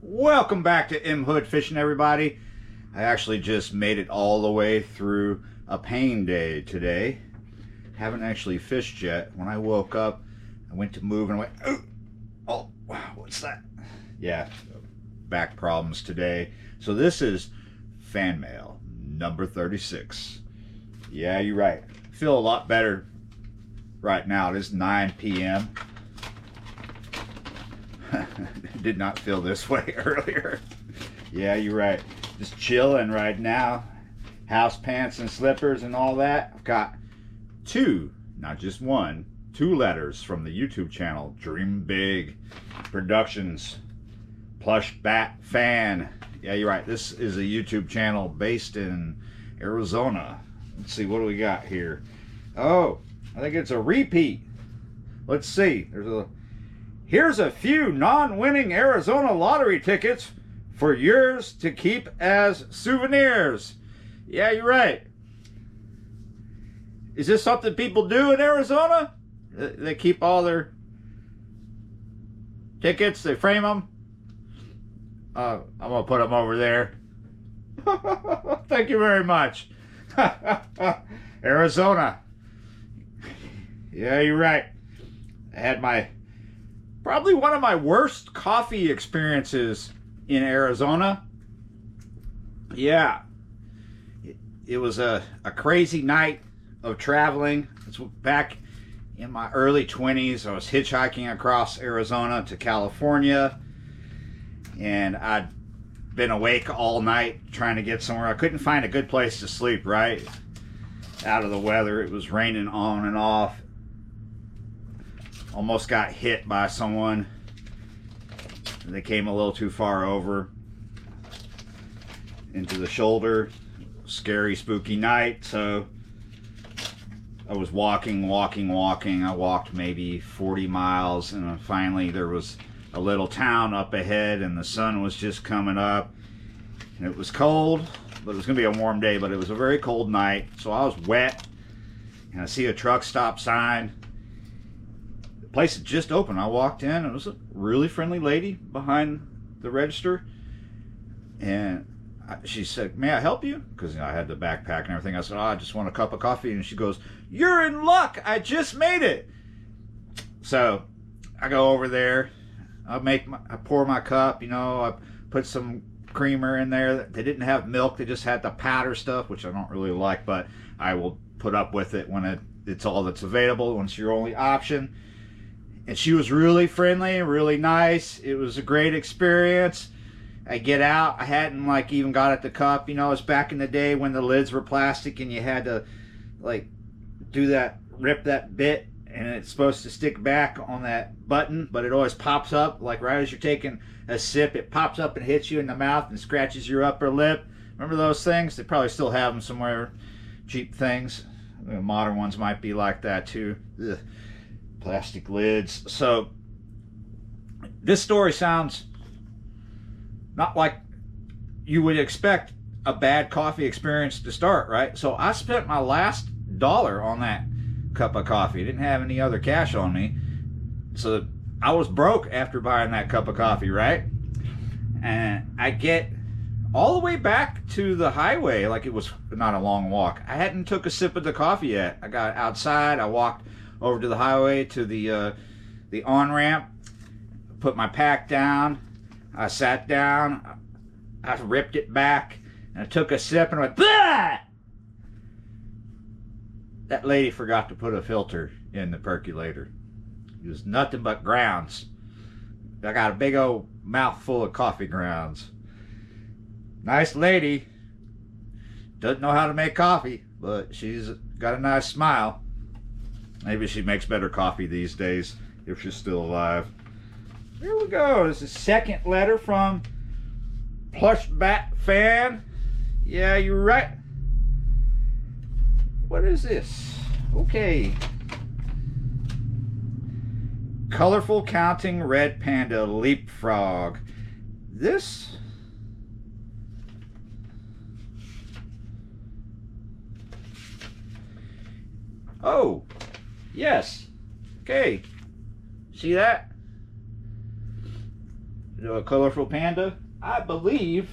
Welcome back to M Hood Fishing, everybody. I actually just made it all the way through a pain day today. Haven't actually fished yet. When I woke up, I went to move and I went, oh, what's that? Yeah, back problems today. So this is fan mail number 36. Yeah, you're right. I feel a lot better right now. It is 9 p.m. Did not feel this way earlier. Yeah, you're right. Just chilling right now. House pants and slippers and all that. I've got two, not just one, two letters from the YouTube channel Dream Big Productions. Plush Bat Fan. Yeah, you're right. This is a YouTube channel based in Arizona. Let's see, what do we got here? Oh, I think it's a repeat. Let's see. Here's a few non-winning Arizona lottery tickets for yours to keep as souvenirs. Yeah, you're right. Is this something people do in Arizona? They keep all their tickets, they frame them. I'm going to put them over there. Thank you very much. Arizona. Yeah, you're right. I had probably one of my worst coffee experiences in Arizona. Yeah. It was a crazy night of traveling. It's back in my early 20s. I was hitchhiking across Arizona to California. And I'd been awake all night trying to get somewhere. I couldn't find a good place to sleep, right? Out of the weather. It was raining on and off. Almost got hit by someone. They came a little too far over into the shoulder. Scary, spooky night. So I was walking. I walked maybe 40 miles, and finally there was a little town up ahead, and the sun was just coming up. And it was cold, but it was going to be a warm day, but it was a very cold night. So I was wet, and I see a truck stop sign. Place had just opened. I walked in, and it was a really friendly lady behind the register, and she said, "May I help you?" Because I had the backpack and everything. I said, "Oh, I just want a cup of coffee." And she goes, "You're in luck. I just made it." So I go over there. I pour my cup. I put some creamer in there. They didn't have milk. They just had the powder stuff, which I don't really like, but I will put up with it when it's all that's available. When it's your only option. And she was really friendly, really nice. It was a great experience. I get out. I hadn't even got at the cup. It's back in the day when the lids were plastic and you had to rip that bit, and it's supposed to stick back on that button, but it always pops up. Right as you're taking a sip, it pops up and hits you in the mouth and scratches your upper lip. Remember those things? They probably still have them somewhere. Cheap things. The modern ones might be like that too. Ugh. Plastic lids. So this story sounds not like you would expect a bad coffee experience to start, right? So I spent my last dollar on that cup of coffee. I didn't have any other cash on me, so I was broke after buying that cup of coffee, right? And I get all the way back to the highway. It was not a long walk. I hadn't took a sip of the coffee yet. I got outside. I walked over to the highway to the on-ramp, put my pack down. I sat down. I ripped it back, and I took a sip and went, "Bah!" That lady forgot to put a filter in the percolator. It was nothing but grounds. I got a big old mouthful of coffee grounds. Nice lady. Doesn't know how to make coffee, but she's got a nice smile. Maybe she makes better coffee these days if she's still alive. Here we go. This is the second letter from Plush Bat Fan. Yeah, you're right. What is this? Okay. Colorful Counting Red Panda Leapfrog. This... Oh. Yes. Okay. See that? a colorful panda. I believe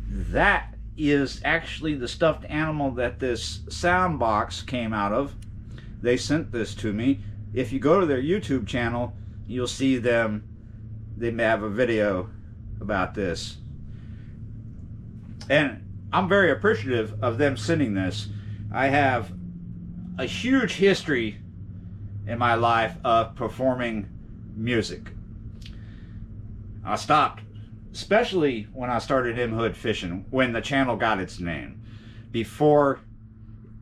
that is actually the stuffed animal that this sound box came out of. They sent this to me. If you go to their YouTube channel, you'll see them. They may have a video about this. And I'm very appreciative of them sending this. I have a huge history in my life of performing music. I stopped, especially when I started M Hood Fishing, when the channel got its name. Before,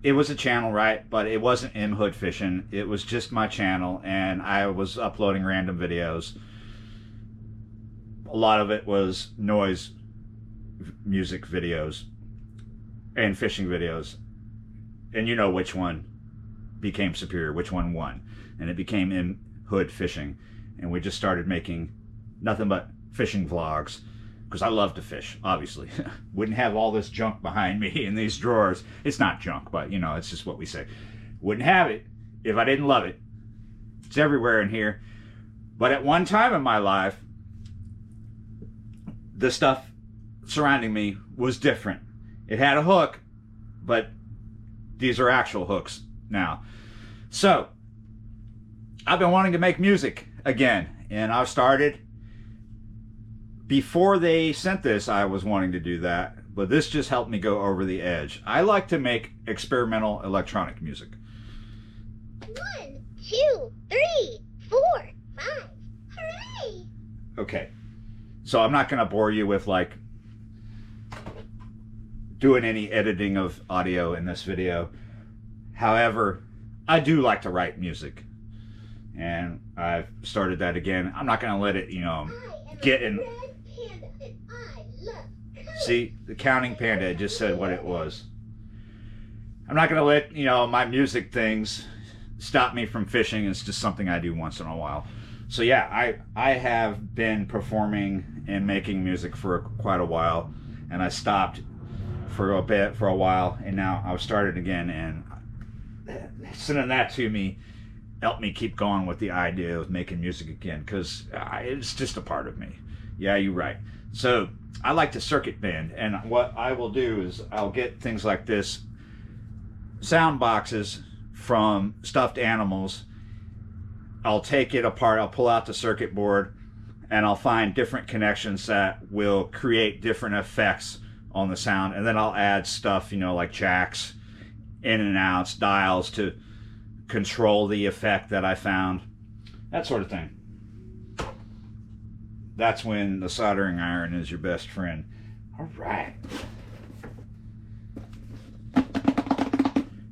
it was a channel, right? But it wasn't M Hood Fishing. It was just my channel, and I was uploading random videos. A lot of it was noise music videos and fishing videos. And you know which one became superior, which one won. And it became M Hood Fishing. And we just started making nothing but fishing vlogs, because I love to fish, obviously. Wouldn't have all this junk behind me in these drawers. It's not junk, but you know, it's just what we say. Wouldn't have it if I didn't love it. It's everywhere in here. But at one time in my life, the stuff surrounding me was different. It had a hook, but these are actual hooks now. So I've been wanting to make music again, and I've started. Before they sent this, I was wanting to do that, but this just helped me go over the edge. I like to make experimental electronic music. 1, 2, 3, 4, 5. Hooray! Okay, so I'm not going to bore you with like doing any editing of audio in this video. However, I do like to write music, and I've started that again. I'm not going to let it, you know, get in. See, the counting panda just said what it was. I'm not going to let, you know, my music things stop me from fishing. It's just something I do once in a while. So yeah, I have been performing and making music for quite a while, and I stopped for a while, and now I've started again, and sending that to me helped me keep going with the idea of making music again, because it's just a part of me. Yeah, you're right. So I like to circuit bend, and what I will do is I'll get things like this, sound boxes from stuffed animals. I'll take it apart, I'll pull out the circuit board, and I'll find different connections that will create different effects on the sound, and then I'll add stuff, you know, like jacks, in and outs, dials to control the effect that I found, that sort of thing. That's when the soldering iron is your best friend. All right.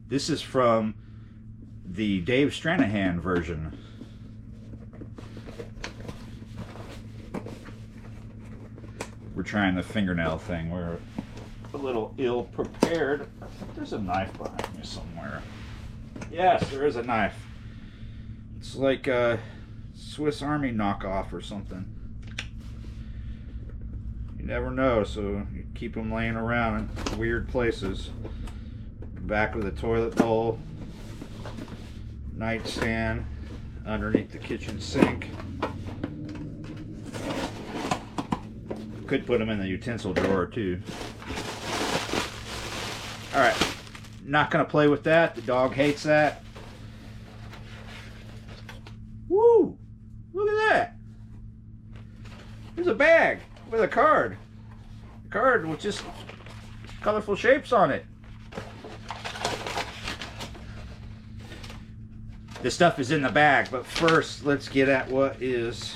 This is from the Dave Stranahan version. We're trying the fingernail thing. We're a little ill-prepared. I think there's a knife behind me somewhere. Yes, there is a knife. It's like a Swiss Army knockoff or something. You never know, so you keep them laying around in weird places. Back of the toilet bowl, nightstand, underneath the kitchen sink. Could put them in the utensil drawer too. Alright, not going to play with that. The dog hates that. Woo! Look at that. There's a bag with a card. A card with just colorful shapes on it. This stuff is in the bag, but first let's get at what is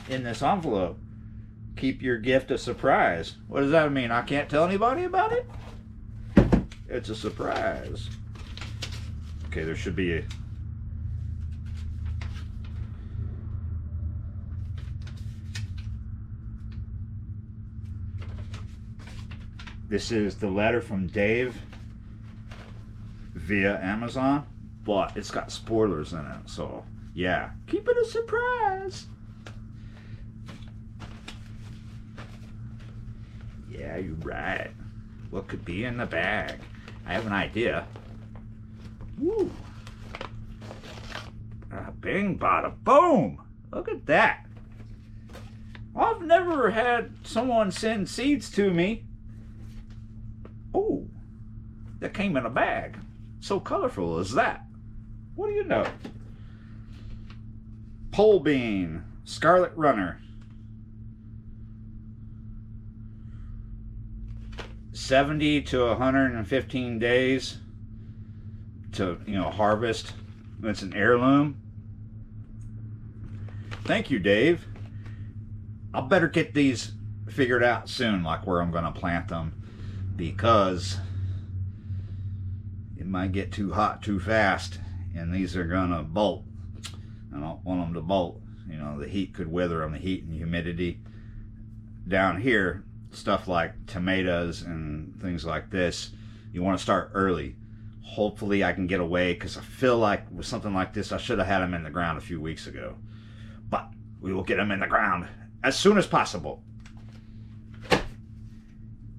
in this envelope. Keep your gift a surprise. What does that mean? I can't tell anybody about it? It's a surprise. Okay, there should be a... This is the letter from Dave via Amazon, but it's got spoilers in it, so yeah, keep it a surprise. Yeah, you're right. What could be in the bag? I have an idea. Woo! Bing, bada, boom! Look at that. I've never had someone send seeds to me. Oh, that came in a bag. So colorful is that? What do you know? Pole bean, scarlet runner. 70 to 115 days to, harvest. It's an heirloom. Thank you, Dave. I'll better get these figured out soon, like where I'm going to plant them, because it might get too hot too fast, and these are going to bolt. I don't want them to bolt. The heat could wither them, the heat and humidity. Down here, stuff like tomatoes and things like this, you want to start early. Hopefully I can get away, because I feel like with something like this, I should have had them in the ground a few weeks ago. But we will get them in the ground as soon as possible.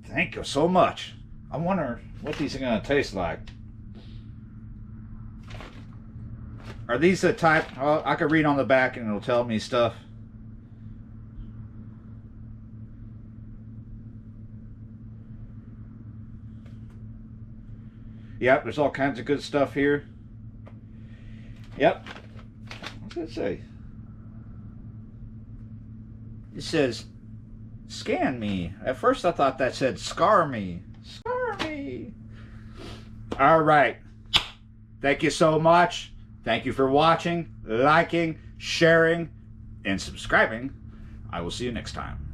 Thank you so much. I wonder what these are going to taste like. Are these the type, I could read on the back and it'll tell me stuff. Yep, there's all kinds of good stuff here. Yep. What's it say? It says, scan me. At first I thought that said scar me. Scar me. All right. Thank you so much. Thank you for watching, liking, sharing, and subscribing. I will see you next time.